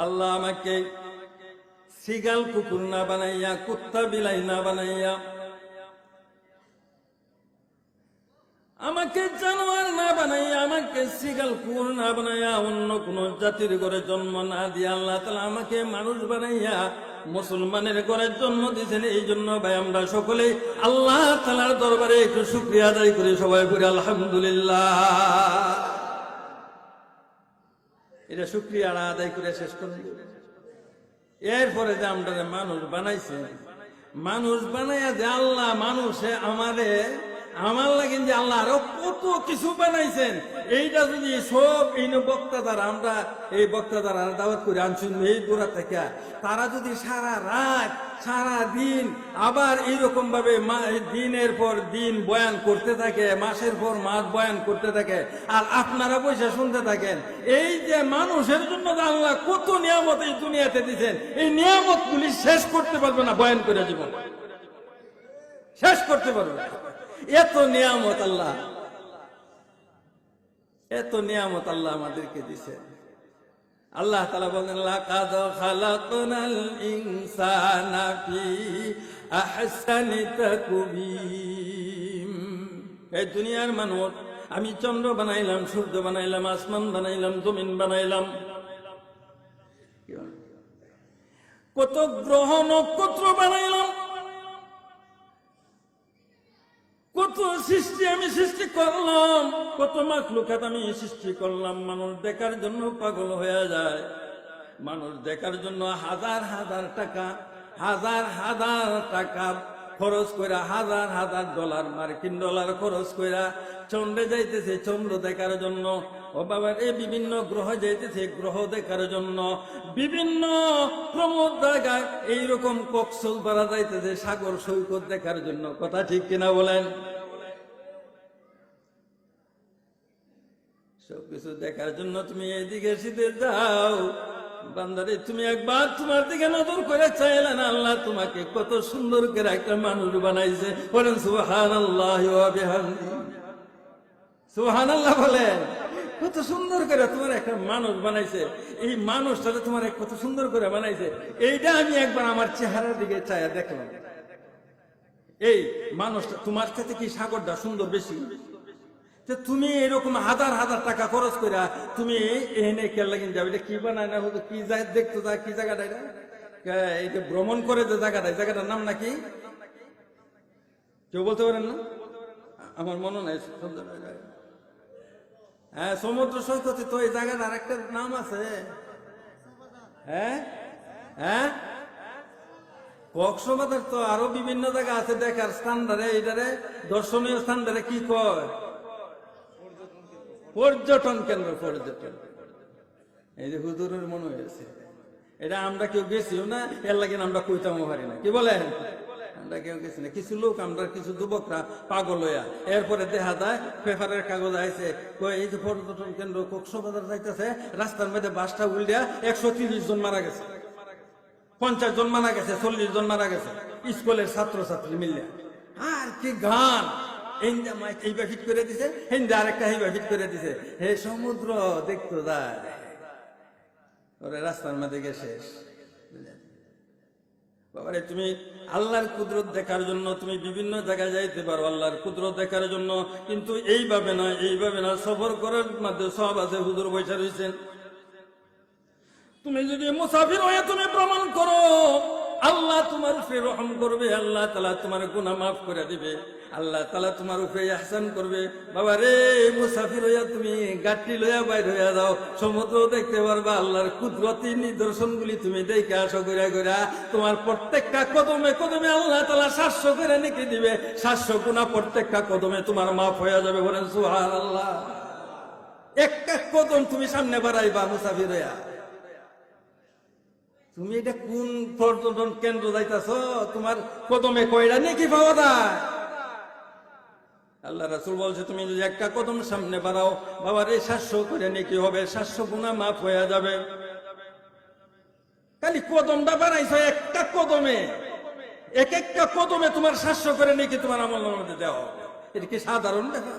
আল্লাহ আমাকে সিগাল কুকুর না বানাইয়া, কুত্তা বিলাই না বানাইয়া, আমাকে জানোয়ার না বানাইয়া, আমাকে সিগাল কুকুর না বানাইয়া, অন্য কোন জাতির ঘরে জন্ম না দিয়ে আল্লাহ তাআলা আমাকে মানুষ বানাইয়া মুসলমানের ঘরে জন্ম দিয়েছেন। এই জন্য ভাই আমরা সকলেই আল্লাহ তাআলার দরবারে একটু শুকরিয়া আদায় করি, সবাই করি আলহামদুলিল্লাহ। এটা শুকরিয়া আদায় করে শেষ করি। এরপরে যে আমরা মানুষ বানাইছে, মানুষ বানাইয়া যে আল্লাহ মানুষে আমার লাগেন যে আল্লাহ আরো কত কিছু বানাইছেন, এইটা যদি সব এই বক্তা দ্বারা আমরা এই বক্তা দ্বারা দাওয়াত করে আনছি এই দূরা থেকে, তারা যদি সারা রাত সারা দিন আবার এইরকম ভাবে দিনের পর দিন বয়ান করতে থাকে, মাসের পর মাস বয়ান করতে থাকে, আর আপনারা বসে শুনতে থাকেন, এই যে মানুষের জন্য আল্লাহ কত নিয়ামত এই দুনিয়াতে দিচ্ছেন, এই নিয়ামত গুলি শেষ করতে পারবে না বয়ান করে জীবন শেষ করতে পারবে না। এত নিয়ামত আল্লাহ, এত নিয়ামত আল্লাহ আমাদেরকে দিছে। আল্লাহ তাআলা বলেন লাকাদ খালাকনাল ইনসানা ফি আহসানি তাকবীম। এই দুনিয়ার মানুষ আমি চন্দ্র বানাইলাম, সূর্য বানাইলাম, আসমান বানাইলাম, জমিন বানাইলাম, কত গ্রহ নক্ষত্র বানাইলাম, কত সৃষ্টি আমি সৃষ্টি করলাম, কত মাখলুকাত আমি সৃষ্টি করলাম। মানুষ দেখার জন্য পাগল হয়ে যায়, মানুষ দেখার জন্য হাজার হাজার টাকা খরচ করে, হাজার হাজার ডলার মার্কিন ডলার খরচ করে চন্দ্রে যাইতেছে চন্দ্র দেখার জন্য। ও বাবা, এই বিভিন্ন গ্রহ যাইতেছে গ্রহ দেখার জন্য, বিভিন্ন প্রমোদ জায়গায় এইরকম কক্সবাজার যাইতেছে সাগর সৈকত দেখার জন্য। কথা ঠিক কিনা বলেন? সবকিছু দেখার জন্য তুমি এইদিকে শীতে যাও, বান্দারে তুমি একবার তোমার দিকে নজর করে চাইলে না, আল্লাহ তোমাকে কত সুন্দর করে একটা মানুষ বানাইছে। বলেন সুবহানাল্লাহি ওয়া বিহামদিহি, সুবহানাল্লাহ বলেন। কত সুন্দর করে তোমার একটা মানুষ বানাইছে, এই মানুষটা তোমার কত সুন্দর করে বানাইছে, এইটা আমি একবার আমার চেহারার দিকে চাইয়া দেখলাম। এই মানুষটা তোমার সাথে কি সাগরটা সুন্দর বেশি? তুমি এরকম হাজার হাজার টাকা খরচ করে তুমি এনে কেল্লা কিন যাবে, এটা কি বানায় না, কি দেখতে যায়, কি জায়গাটা এটা ভ্রমণ করে যে জায়গাটা, জায়গাটার নাম নাকি কেউ বলতে পারেন না? আমার মনে নাই। হ্যাঁ, সমুদ্র সৈকতে তো এই জায়গার আর একটা নাম আছে। হ্যাঁ হ্যাঁ, কক্সবাজার তো আরো বিভিন্ন জায়গা আছে দেখার স্থানধারে, এইটারে দর্শনীয় স্থানধারে কি কয়? পর্যটন কেন্দ্র। পর্যটন, এই যে হুজুরের মনে হয়েছে, এটা আমরা কেউ গেছিও না, এর লাগে আমরা কইতামও পারি না। কি বলেন? আমরা কেউ গেছি না। কিছু লোক, আমরা কিছু যুবকরা পাগল হইয়া এরপরে দেখা যায় পেপারের কাগজ আইছে, এই যে পর্যটন কেন্দ্র কক্সবাজার যাইতেছে, রাস্তার মধ্যে বাসটা উল্টিয়া 130 জন মারা গেছে, 50 জন মারা গেছে, 40 জন মারা গেছে, স্কুলের ছাত্রছাত্রী মিলে। আর কি গান! এইবা ফিট করে দিছে, হিন্দা আরেকটা এইবা ফিট করে দিছে, হে সমুদ্র দেখতো যায়, ওরে রাস্তার মধ্যে গিয়ে শেষ। বাবারে, তুমি আল্লাহর কুদরত দেখার জন্য তুমি বিভিন্ন জায়গায় যাইতে পারো আল্লাহর কুদরত দেখার জন্য, কিন্তু এইভাবে না, এইভাবে না। সফর করার মধ্যে সব আছে। হুজুর বৈশা রয়েছেন, তুমি যদি মুসাফির হয়ে তুমি ভ্রমণ করো, আল্লাহ তোমার উপরে রহম করবে, আল্লাহ তাআলা তোমার গুনাহ মাফ করে দিবে, আল্লাহ তাআলা তোমার উপরে ইহসান করবে। বাবা রে, মুসাফির হইয়া তুমি গাড়ি লইয়া বাইর হইয়া যাও, সমুদ্র দেখতে পারবা, আল্লাহর কুদরতি নিদর্শনগুলি তুমি দেখে আসো। ঘুরা ঘুরা তোমার প্রত্যেকটা কদমে কদমে আল্লাহ তাআলা 700 করে নেকি দিবে, 700 গুনাহ প্রত্যেকটা কদমে তোমার মাফ হয়ে যাবে। বলেন সুবহানাল্লাহ। একটা কদম তুমি সামনে বাড়াইবা মুসাফির হইয়া, তুমি এটা কোন পর্যটন কেন্দ্র যাইতাছ, তোমার কদমে কয়টা নেকি পাওয়া যায়? আল্লাহ রাসূল বলছে, তুমি যদি একটা কদম সামনে বাড়াও, বাবার এই 700 করে নেকি হবে, 700 গুনাহ মাফ হয়ে যাবে। খালি কদমটা বাড়াইছো, একটা কদমে, এক একটা কদমে তোমার 700 করে নেকি তোমার আমলের মধ্যে দেওয়া হবে। এটা কি সাধারণ ব্যাপার?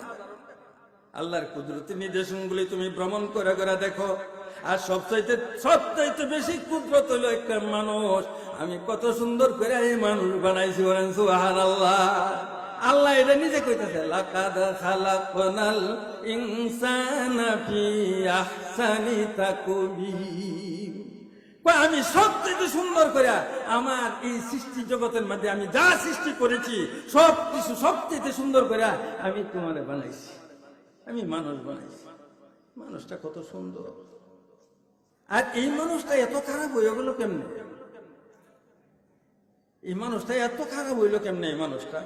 আল্লাহর কুদরতি নিদর্শনগুলি তুমি ভ্রমণ করে করে দেখো, আর সবচাইতে বেশি কুদরত হলো একটা মানুষ। আমি কত সুন্দর করে এই মানুষ বানাইছি, বলেন সুবহানাল্লাহ। আল্লাহ এটা নিজে কইতেছে, লাকাদ খালাকনাল ইনসানা ফি আহসানি তাকওয়িম। আমি সবচেয়ে সুন্দর করে আমার এই সৃষ্টি জগতের মধ্যে আমি যা সৃষ্টি করেছি সবকিছু সবচেয়ে সুন্দর করে আমি তোমারে বানাইছি, আমি মানুষ বানাইছি। মানুষটা কত সুন্দর, আর এই মানুষটা এত খারাপ হয়ে গেল কেমনে? এই মানুষটা এত খারাপ হইলো কেমনে? এই মানুষটা